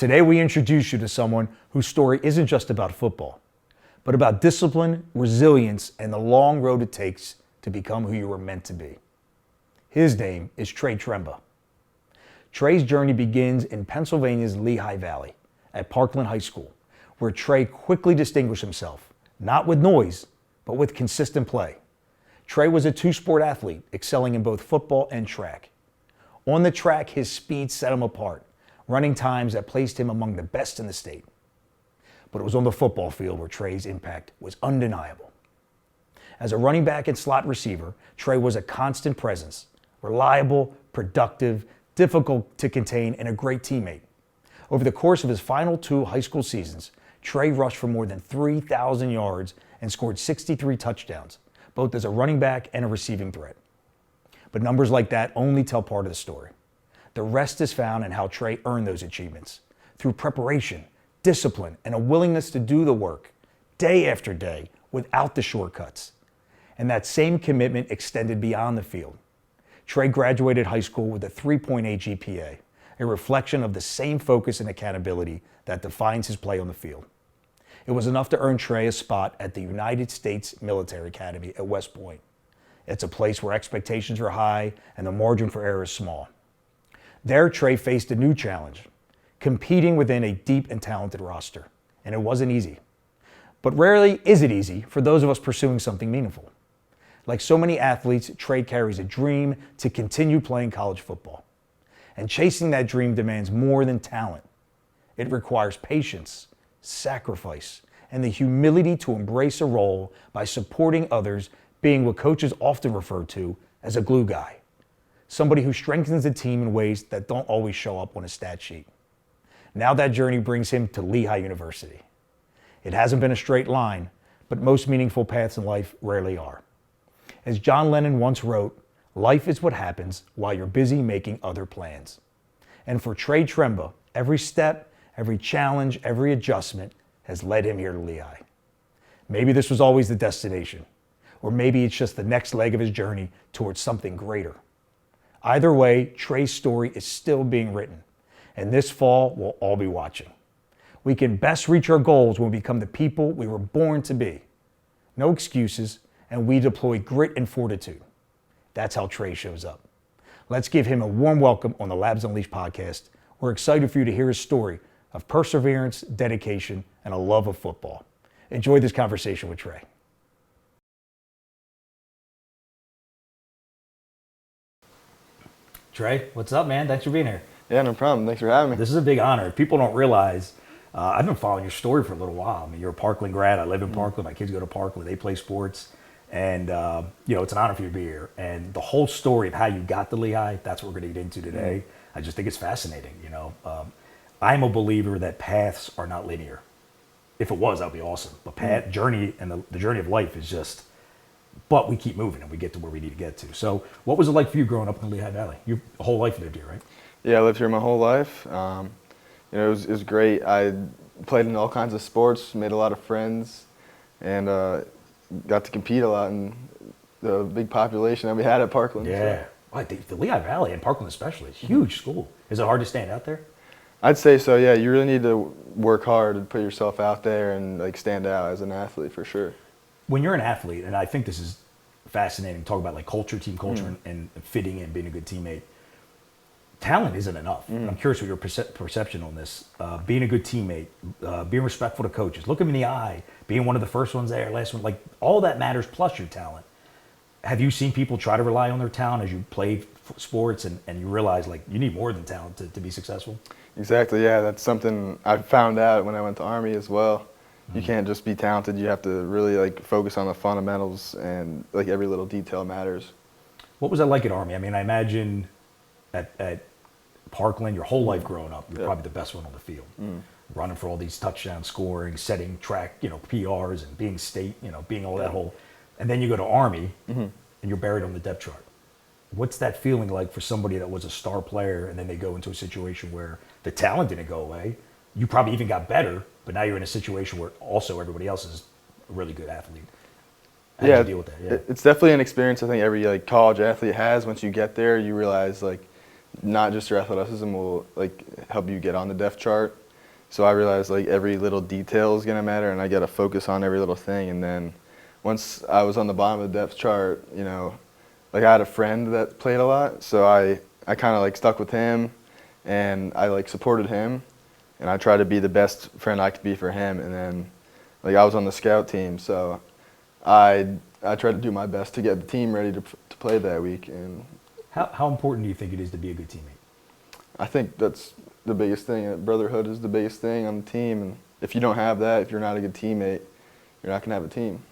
Today we introduce you to someone whose story isn't just about football, but about discipline, resilience, and the long road it takes to become who you were meant to be. His name is Trey Tremba. Trey's journey begins in Pennsylvania's Lehigh Valley at Parkland High School, where Trey quickly distinguished himself, not with noise, but with consistent play. Trey was a two-sport athlete, excelling in both football and track. On the track, his speed set him apart, running times that placed him among the best in the state. But it was on the football field where Trey's impact was undeniable. As a running back and slot receiver, Trey was a constant presence, reliable, productive, difficult to contain, and a great teammate. Over the course of his final 2 high school seasons, Trey rushed for more than 3,000 yards and scored 63 touchdowns, both as a running back and a receiving threat. But numbers like that only tell part of the story. The rest is found in how Trey earned those achievements, through preparation, discipline, and a willingness to do the work, day after day, without the shortcuts. And that same commitment extended beyond the field. Trey graduated high school with a 3.8 GPA, a reflection of the same focus and accountability that defines his play on the field. It was enough to earn Trey a spot at the United States Military Academy at West Point. It's a place where expectations are high and the margin for error is small. There, Trey faced a new challenge, competing within a deep and talented roster, and it wasn't easy. But rarely is it easy for those of us pursuing something meaningful. Like so many athletes, Trey carries a dream to continue playing college football. And chasing that dream demands more than talent. It requires patience, sacrifice, and the humility to embrace a role by supporting others, being what coaches often refer to as a glue guy. Somebody who strengthens the team in ways that don't always show up on a stat sheet. Now that journey brings him to Lehigh University. It hasn't been a straight line, but most meaningful paths in life rarely are. As John Lennon once wrote, "Life is what happens while you're busy making other plans." And for Trey Tremba, every step, every challenge, every adjustment has led him here to Lehigh. Maybe this was always the destination, or maybe it's just the next leg of his journey towards something greater. Either way, Trey's story is still being written, and this fall we'll all be watching. We can best reach our goals when we become the people we were born to be. No excuses, and we deploy grit and fortitude. That's how Trey shows up. Let's give him a warm welcome on the Labs Unleashed podcast. We're excited for you to hear his story of perseverance, dedication, and a love of football. Enjoy this conversation with Trey. Trey, what's up, man? Thanks for being here. Yeah, no problem. Thanks for having me. This is a big honor. If people don't realize, I've been following your story for a little while. I mean, you're a Parkland grad. I live in Parkland. My kids go to Parkland. They play sports. And, it's an honor for you to be here. And the whole story of how you got to Lehigh, that's what we're going to get into today. I just think it's fascinating, I'm a believer that paths are not linear. If it was, that would be awesome. But journey and the journey of life is just, but we keep moving and we get to where we need to get to. So what was it like for you growing up in the Lehigh Valley? Your whole life lived here, right? Yeah, I lived here my whole life. It was great. I played in all kinds of sports, made a lot of friends, and got to compete a lot in the big population that we had at Parkland. Yeah. So. The Lehigh Valley and Parkland especially, it's a huge school. Is it hard to stand out there? I'd say so, yeah. You really need to work hard and put yourself out there and stand out as an athlete for sure. When you're an athlete, and I think this is fascinating, talk about culture, team culture, and fitting in, being a good teammate. Talent isn't enough. I'm curious what your perception on this. Being a good teammate, being respectful to coaches, look them in the eye, being one of the first ones there, last one, all that matters plus your talent. Have you seen people try to rely on their talent as you play sports and you realize you need more than talent to be successful? Exactly, yeah. That's something I found out when I went to Army as well. You can't just be talented. You have to really focus on the fundamentals, and every little detail matters. What was that like at Army? I mean, I imagine at Parkland, your whole life growing up, you're probably the best one on the field. Running for all these touchdowns, scoring, setting track, PRs, and being state, being all that whole. And then you go to Army, and you're buried on the depth chart. What's that feeling like for somebody that was a star player, and then they go into a situation where the talent didn't go away? You probably even got better, but now you're in a situation where also everybody else is a really good athlete. How did you deal with that? Yeah. It's definitely an experience I think every college athlete has. Once you get there, you realize not just your athleticism will help you get on the depth chart, So I realized like every little detail is gonna matter, and I gotta focus on every little thing. And then once I was on the bottom of the depth chart, you know, like I had a friend that played a lot, so I kind of like stuck with him, and I like supported him, and I tried to be the best friend I could be for him. And then like I was on the scout team, so I tried to do my best to get the team ready to play that week. And How important do you think it is to be a good teammate? I think that's the biggest thing. Brotherhood is the biggest thing on the team, and if you don't have that, if you're not a good teammate, you're not gonna have a team.